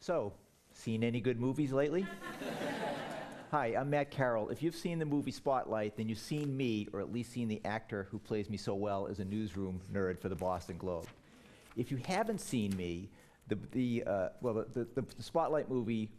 So, seen any good movies lately? Hi, I'm Matt Carroll. If you've seen the movie Spotlight, then you've seen me, or at least seen the actor who plays me so well as a newsroom nerd for the Boston Globe. If you haven't seen me, the Spotlight movie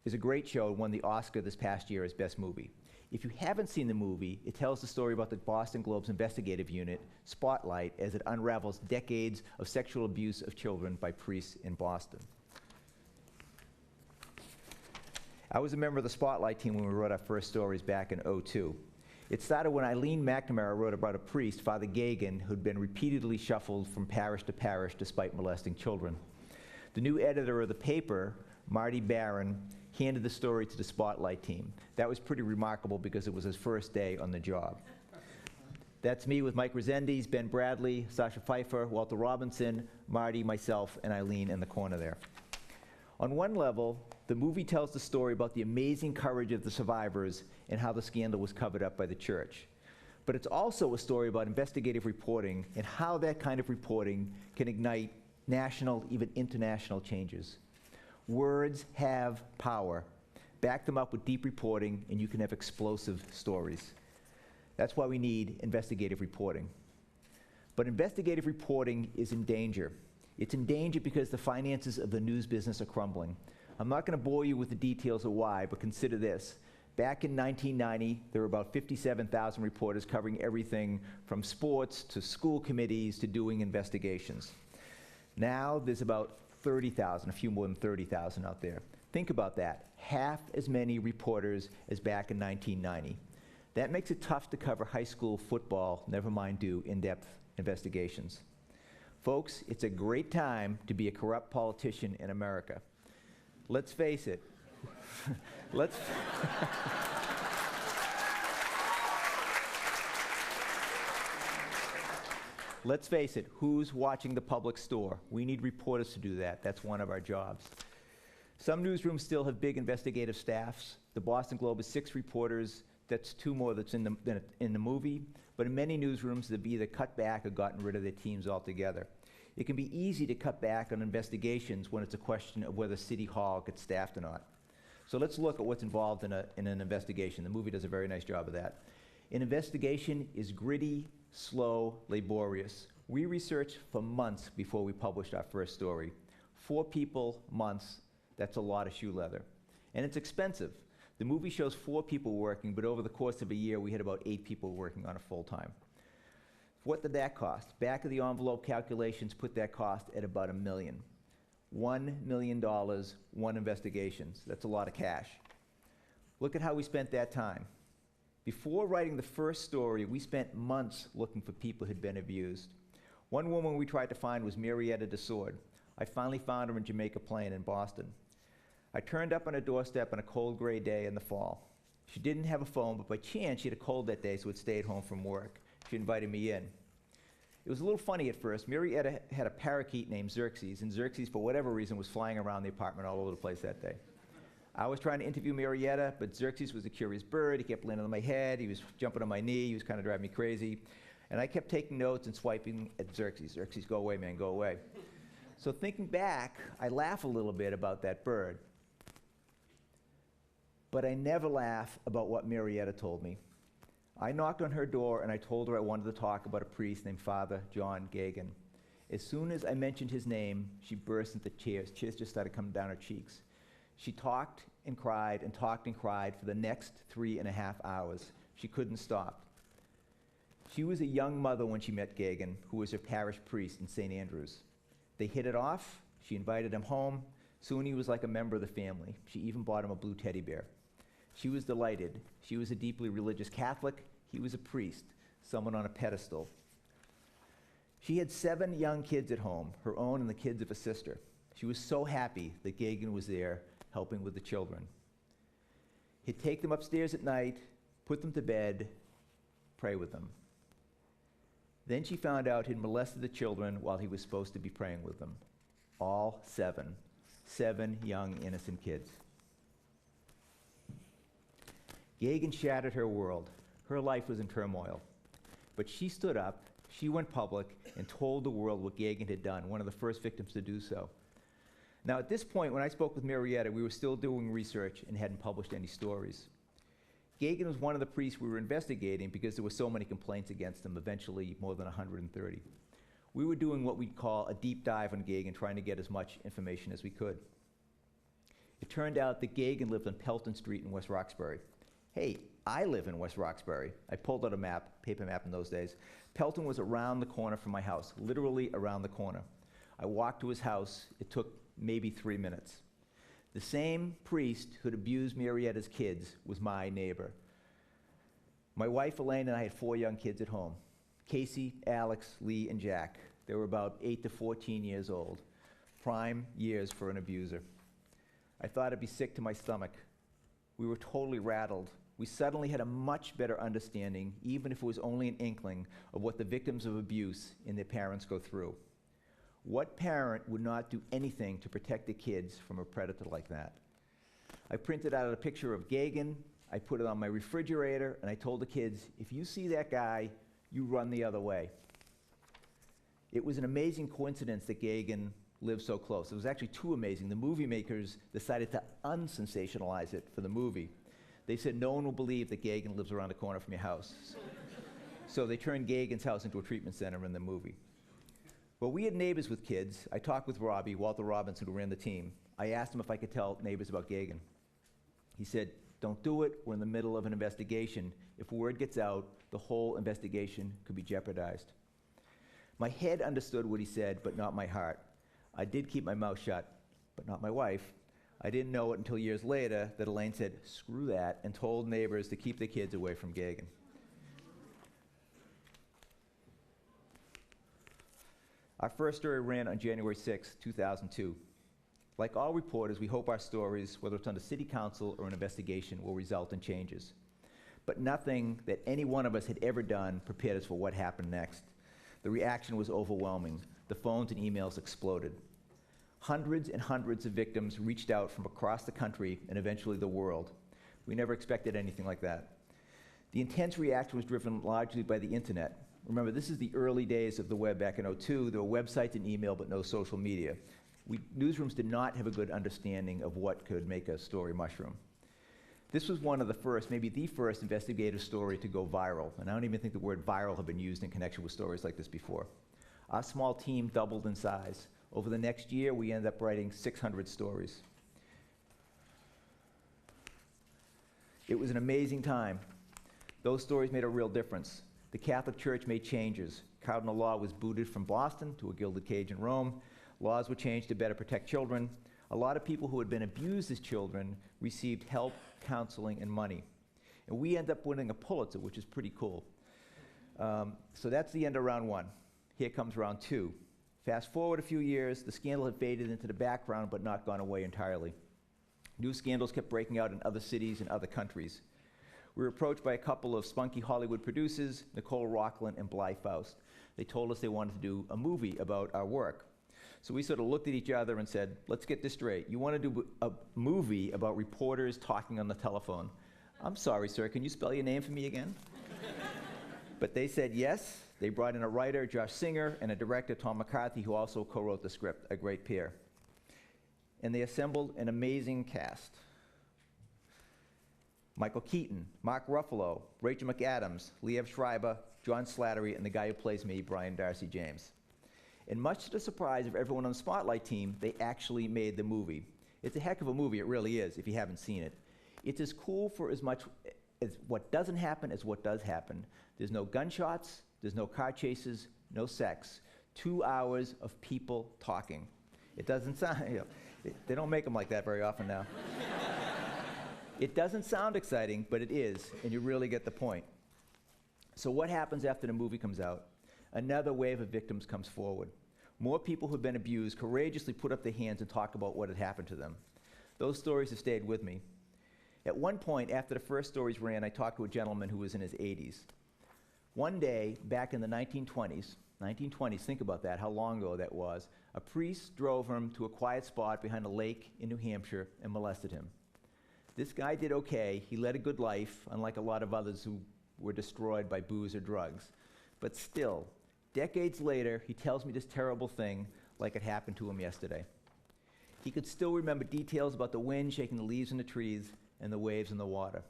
is a great show and won the Oscar this past year as Best Movie. If you haven't seen the movie, it tells the story about the Boston Globe's investigative unit, Spotlight, as it unravels decades of sexual abuse of children by priests in Boston. I was a member of the Spotlight team when we wrote our first stories back in '02. It started when Eileen McNamara wrote about a priest, Father Gagan, who'd been repeatedly shuffled from parish to parish despite molesting children. The new editor of the paper, Marty Barron, handed the story to the Spotlight team. That was pretty remarkable because it was his first day on the job. That's me with Mike Resendiz, Ben Bradley, Sasha Pfeiffer, Walter Robinson, Marty, myself, and Eileen in the corner there. On one level, the movie tells the story about the amazing courage of the survivors and how the scandal was covered up by the church. But it's also a story about investigative reporting and how that kind of reporting can ignite national, even international changes. Words have power. Back them up with deep reporting, and you can have explosive stories. That's why we need investigative reporting. But investigative reporting is in danger. It's in danger because the finances of the news business are crumbling. I'm not going to bore you with the details of why, but consider this. Back in 1990, there were about 57,000 reporters covering everything from sports to school committees to doing investigations. Now there's about 30,000, a few more than 30,000 out there. Think about that. Half as many reporters as back in 1990. That makes it tough to cover high school football, never mind do in-depth investigations. Folks, it's a great time to be a corrupt politician in America. Let's face it. Let's face it, who's watching the public store? We need reporters to do that. That's one of our jobs. Some newsrooms still have big investigative staffs. The Boston Globe has 6 reporters. That's 2 more that's in the movie. But in many newsrooms, they've either cut back or gotten rid of their teams altogether. It can be easy to cut back on investigations when it's a question of whether City Hall gets staffed or not. So let's look at what's involved in an investigation. The movie does a very nice job of that. An investigation is gritty, slow, laborious. We researched for months before we published our first story. 4 people, months, that's a lot of shoe leather. And it's expensive. The movie shows 4 people working, but over the course of a year, we had about 8 people working on it full time. What did that cost? Back of the envelope calculations put that cost at about $1 million. $1 million, 1 investigation. That's a lot of cash. Look at how we spent that time. Before writing the first story, we spent months looking for people who'd been abused. One woman we tried to find was Marietta DeSword. I finally found her in Jamaica Plain in Boston. I turned up on her doorstep on a cold gray day in the fall. She didn't have a phone, but by chance she had a cold that day, so had stayed home from work. She invited me in. It was a little funny at first. Marietta had a parakeet named Xerxes, and Xerxes, for whatever reason, was flying around the apartment all over the place that day. I was trying to interview Marietta, but Xerxes was a curious bird. He kept landing on my head. He was jumping on my knee. He was kind of driving me crazy. And I kept taking notes and swiping at Xerxes. Xerxes, go away, man, go away. So thinking back, I laugh a little bit about that bird. But I never laugh about what Marietta told me. I knocked on her door and I told her I wanted to talk about a priest named Father John Gagan. As soon as I mentioned his name, she burst into tears. Tears just started coming down her cheeks. She talked and cried and talked and cried for the next 3.5 hours. She couldn't stop. She was a young mother when she met Gagan, who was her parish priest in St. Andrews. They hit it off. She invited him home. Soon he was like a member of the family. She even bought him a blue teddy bear. She was delighted. She was a deeply religious Catholic. He was a priest, someone on a pedestal. She had 7 young kids at home, her own and the kids of a sister. She was so happy that Gagan was there helping with the children. He'd take them upstairs at night, put them to bed, pray with them. Then she found out he'd molested the children while he was supposed to be praying with them. All 7. 7 young, innocent kids. Gagan shattered her world. Her life was in turmoil. But she stood up, she went public, and told the world what Gagan had done, one of the first victims to do so. Now, at this point, when I spoke with Marietta, we were still doing research and hadn't published any stories. Gagan was one of the priests we were investigating because there were so many complaints against him, eventually more than 130. We were doing what we'd call a deep dive on Gagan, trying to get as much information as we could. It turned out that Gagan lived on Pelton Street in West Roxbury. Hey, I live in West Roxbury. I pulled out a map, paper map in those days. Pelton was around the corner from my house, literally around the corner. I walked to his house. It took maybe 3 minutes. The same priest who'd abused Marietta's kids was my neighbor. My wife, Elaine, and I had 4 young kids at home. Casey, Alex, Lee, and Jack. They were about 8 to 14 years old. Prime years for an abuser. I thought I'd be sick to my stomach. We were totally rattled. We suddenly had a much better understanding, even if it was only an inkling, of what the victims of abuse and their parents go through. What parent would not do anything to protect the kids from a predator like that? I printed out a picture of Gagan, I put it on my refrigerator, and I told the kids, if you see that guy, you run the other way. It was an amazing coincidence that Gagan lived so close. It was actually too amazing. The movie makers decided to unsensationalize it for the movie. They said no one will believe that Gagan lives around the corner from your house. So they turned Gagan's house into a treatment center in the movie. Well, we had neighbors with kids. I talked with Robbie, Walter Robinson, who ran the team. I asked him if I could tell neighbors about Gagan. He said, don't do it. We're in the middle of an investigation. If word gets out, the whole investigation could be jeopardized. My head understood what he said, but not my heart. I did keep my mouth shut, but not my wife. I didn't know it until years later that Elaine said, screw that, and told neighbors to keep their kids away from Gagan. Our first story ran on January 6, 2002. Like all reporters, we hope our stories, whether it's under city council or an investigation, will result in changes. But nothing that any one of us had ever done prepared us for what happened next. The reaction was overwhelming. The phones and emails exploded. Hundreds and hundreds of victims reached out from across the country and eventually the world. We never expected anything like that. The intense reaction was driven largely by the internet. Remember, this is the early days of the web back in '02. There were websites and email, but no social media. Newsrooms did not have a good understanding of what could make a story mushroom. This was one of the first, maybe the first investigative story to go viral. And I don't even think the word viral had been used in connection with stories like this before. Our small team doubled in size. Over the next year, we ended up writing 600 stories. It was an amazing time. Those stories made a real difference. The Catholic Church made changes. Cardinal law was booted from Boston to a gilded cage in Rome. Laws were changed to better protect children. A lot of people who had been abused as children received help, counseling, and money. And we ended up winning a Pulitzer, which is pretty cool. So that's the end of round one. Here comes round two. Fast forward a few years, the scandal had faded into the background but not gone away entirely. New scandals kept breaking out in other cities and other countries. We were approached by a couple of spunky Hollywood producers, Nicole Rockland and Bly Faust. They told us they wanted to do a movie about our work. So we sort of looked at each other and said, let's get this straight. You want to do a movie about reporters talking on the telephone. I'm sorry, sir, can you spell your name for me again? But they said yes. They brought in a writer, Josh Singer, and a director, Tom McCarthy, who also co-wrote the script, a great pair. And they assembled an amazing cast. Michael Keaton, Mark Ruffalo, Rachel McAdams, Liev Schreiber, John Slattery, and the guy who plays me, Brian Darcy James. And much to the surprise of everyone on the Spotlight team, they actually made the movie. It's a heck of a movie, it really is, if you haven't seen it. It's as cool for as much as what doesn't happen as what does happen. There's no gunshots, there's no car chases, no sex. 2 hours of people talking. It doesn't sound, they don't make them like that very often now. It doesn't sound exciting, but it is, and you really get the point. So what happens after the movie comes out? Another wave of victims comes forward. More people who've been abused courageously put up their hands and talk about what had happened to them. Those stories have stayed with me. At one point, after the first stories ran, I talked to a gentleman who was in his 80s. One day, back in the 1920s, think about that, how long ago that was, a priest drove him to a quiet spot behind a lake in New Hampshire and molested him. This guy did okay. He led a good life, unlike a lot of others who were destroyed by booze or drugs. But still, decades later, he tells me this terrible thing like it happened to him yesterday. He could still remember details about the wind shaking the leaves in the trees and the waves in the water.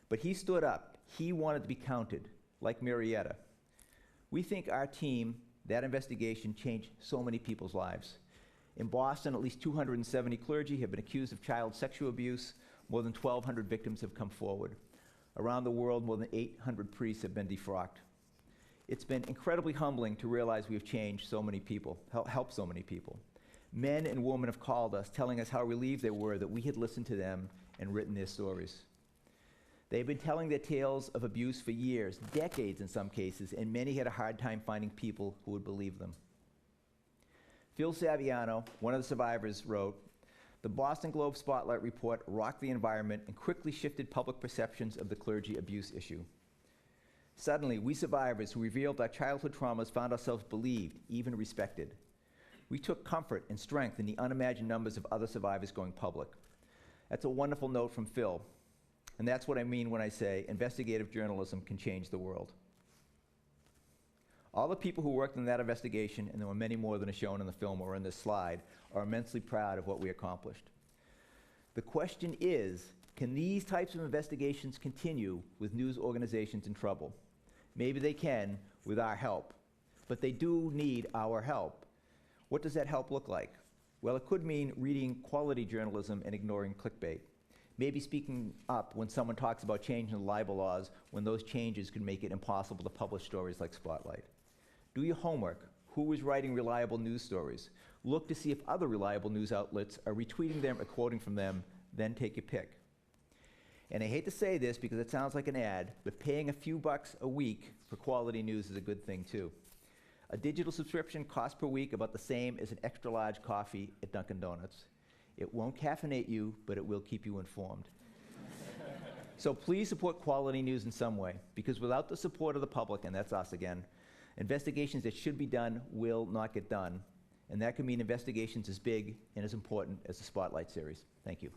But he stood up. He wanted to be counted, like Marietta. We think our team, that investigation, changed so many people's lives. In Boston, at least 270 clergy have been accused of child sexual abuse. More than 1,200 victims have come forward. Around the world, more than 800 priests have been defrocked. It's been incredibly humbling to realize we have changed so many people, helped so many people. Men and women have called us, telling us how relieved they were that we had listened to them and written their stories. They've been telling their tales of abuse for years, decades in some cases, and many had a hard time finding people who would believe them. Phil Saviano, one of the survivors, wrote, "The Boston Globe Spotlight report rocked the environment and quickly shifted public perceptions of the clergy abuse issue. Suddenly, we survivors who revealed our childhood traumas found ourselves believed, even respected. We took comfort and strength in the unimagined numbers of other survivors going public." That's a wonderful note from Phil. And that's what I mean when I say investigative journalism can change the world. All the people who worked in that investigation, and there were many more than are shown in the film or in this slide, are immensely proud of what we accomplished. The question is, can these types of investigations continue with news organizations in trouble? Maybe they can with our help, but they do need our help. What does that help look like? Well, it could mean reading quality journalism and ignoring clickbait. Maybe speaking up when someone talks about changing the libel laws when those changes could make it impossible to publish stories like Spotlight. Do your homework. Who is writing reliable news stories? Look to see if other reliable news outlets are retweeting them or quoting from them, then take your pick. And I hate to say this because it sounds like an ad, but paying a few bucks a week for quality news is a good thing too. A digital subscription costs per week about the same as an extra large coffee at Dunkin' Donuts. It won't caffeinate you, but it will keep you informed. So please support quality news in some way, because without the support of the public, and that's us again, investigations that should be done will not get done. And that could mean investigations as big and as important as the Spotlight series. Thank you.